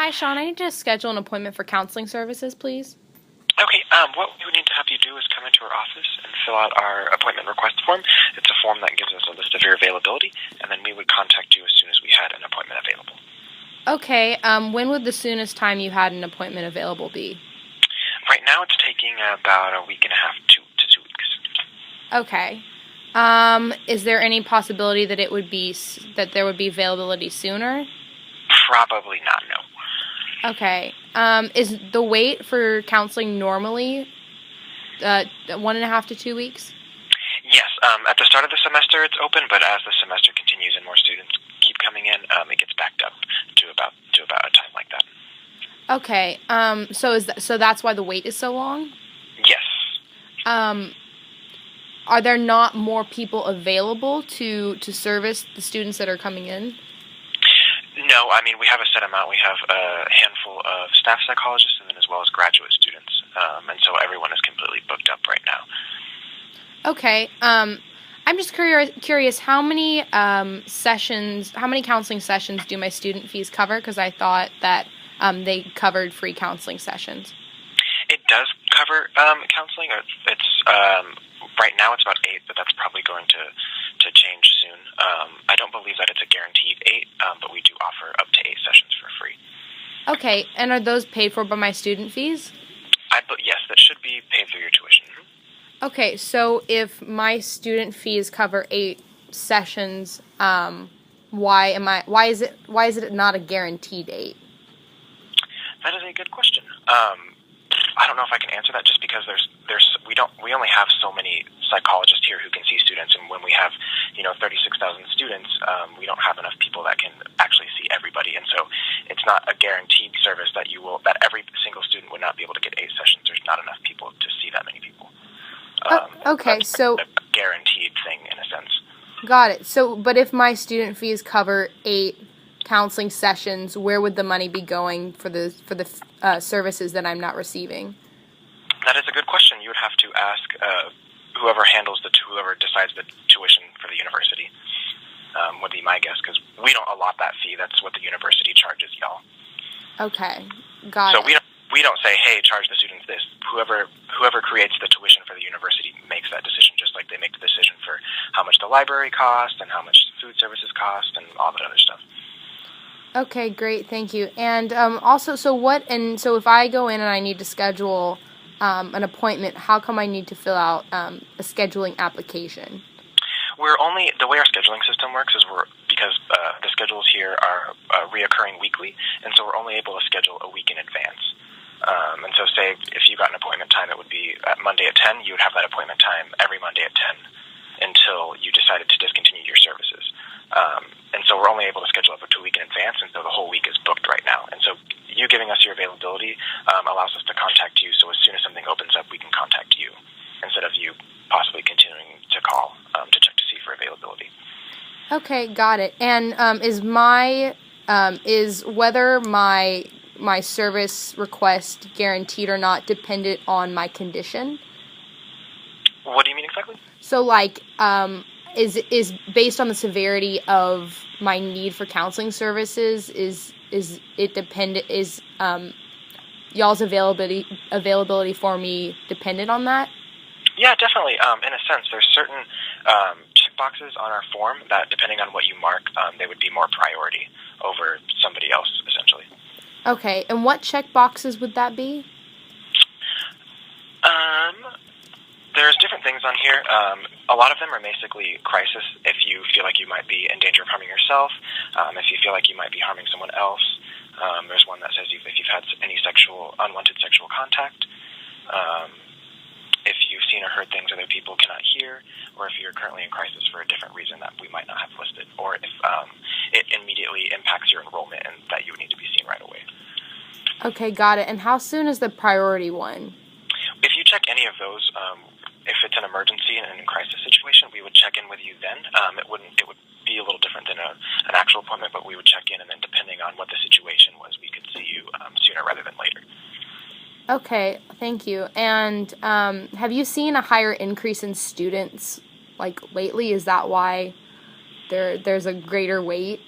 Hi, Sean. I need to schedule an appointment for counseling services, please. Okay, what we would need to have you do is come into our office and fill out our appointment request form. It's a form that gives us a list of your availability, and then we would contact you as soon as we had an appointment available. Okay, when would the soonest time you had an appointment available be? Right now it's taking about a week and a half to 2 weeks. Okay. Is there any possibility that there would be availability sooner? Probably not, no. Okay. Is the wait for counseling normally 1.5 to 2 weeks? Yes, at the start of the semester it's open, but as the semester continues and more students keep coming in, it gets backed up to about a time like that. Okay. So that's why the wait is so long? Yes. Are there not more people available to service the students that are coming in? No, I mean, we have a set amount. We have a handful of staff psychologists and then as well as graduate students. And so everyone is completely booked up right now. Okay. I'm just curious, how many counseling sessions do my student fees cover? Because I thought that they covered free counseling sessions. It does cover counseling. It's right now it's about 8, but that's probably going to change soon. I don't believe that it's a guaranteed 8, but we do offer up to 8 sessions for free. Okay, and are those paid for by my student fees? Yes, that should be paid through your tuition. Okay, so if my student fees cover 8 sessions, why is it not a guaranteed 8? That is a good question. I don't know if I can answer that just because we only have so many psychologists here who can see students, and when we have 36,000 students, we don't have enough people that can actually see everybody, and so it's not a guaranteed service that every single student would not be able to get 8 sessions. There's not enough people to see that many people. Okay, so a guaranteed thing in a sense. Got it. So, but if my student fees cover 8 counseling sessions, where would the money be going for the services that I'm not receiving? That is a good question. You would have to ask whoever decides the tuition for the university. Would be my guess, because we don't allot that fee. That's what the university charges y'all. Okay, got it. So we don't say, hey, charge the students this. Whoever creates the tuition for the university makes that decision, just like they make the decision for how much the library costs and how much food services cost and all that other stuff. Okay, great, thank you. And also, so if I go in and I need to schedule an appointment, how come I need to fill out a scheduling application? The way our scheduling system works is because the schedules here are reoccurring weekly, and so we're only able to schedule a week in advance. And so say if you got an appointment time, it would be Monday at 10, you would have that appointment time every Monday at 10 until you decided to discontinue your services. And so we're only able to schedule up to a week in advance, and so the whole week is booked right now. And so you giving us your availability allows us to contact you, so as soon as something opens up, we can contact you instead of you possibly continuing to call to check to see for availability. Okay, got it. And is whether my service request guaranteed or not dependent on my condition? What do you mean exactly? So, is based on the severity of my need for counseling services? Is it dependent? Is y'all's availability for me dependent on that? Yeah, definitely. In a sense, there's certain checkboxes on our form that, depending on what you mark, they would be more priority over somebody else, essentially. Okay, and what checkboxes would that be? There's different things on here. A lot of them are basically crisis. If you feel like you might be in danger of harming yourself, if you feel like you might be harming someone else. There's one that says if you've had any unwanted sexual contact, if you've seen or heard things other people cannot hear, or if you're currently in crisis for a different reason that we might not have listed, or if it immediately impacts your enrollment and that you would need to be seen right away. Okay, got it. And how soon is the priority one? If you check any of those, if it's an emergency and an crisis situation, we would check in with you then. It would be a little different than an actual appointment, but we would check in, and then depending on what the situation was, we could see you sooner rather than later. Okay, thank you. And have you seen a higher increase in students lately? Is that why there's a greater wait?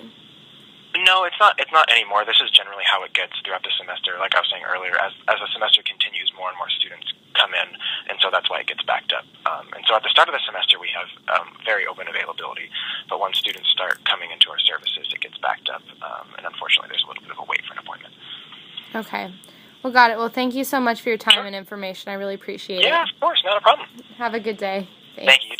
No, it's not. It's not anymore. This is generally how it gets throughout the semester. Like I was saying earlier, as the semester continues, more and more students come in, and so that's why it gets backed up. And so at the start of the semester, we have very open availability, but once students start coming into our services, it gets backed up, and unfortunately, there's a little bit of a wait for an appointment. Okay. Well, got it. Well, thank you so much for your time Sure. and information. I really appreciate it. Yeah, of course, not a problem. Have a good day. Thanks. Thank you.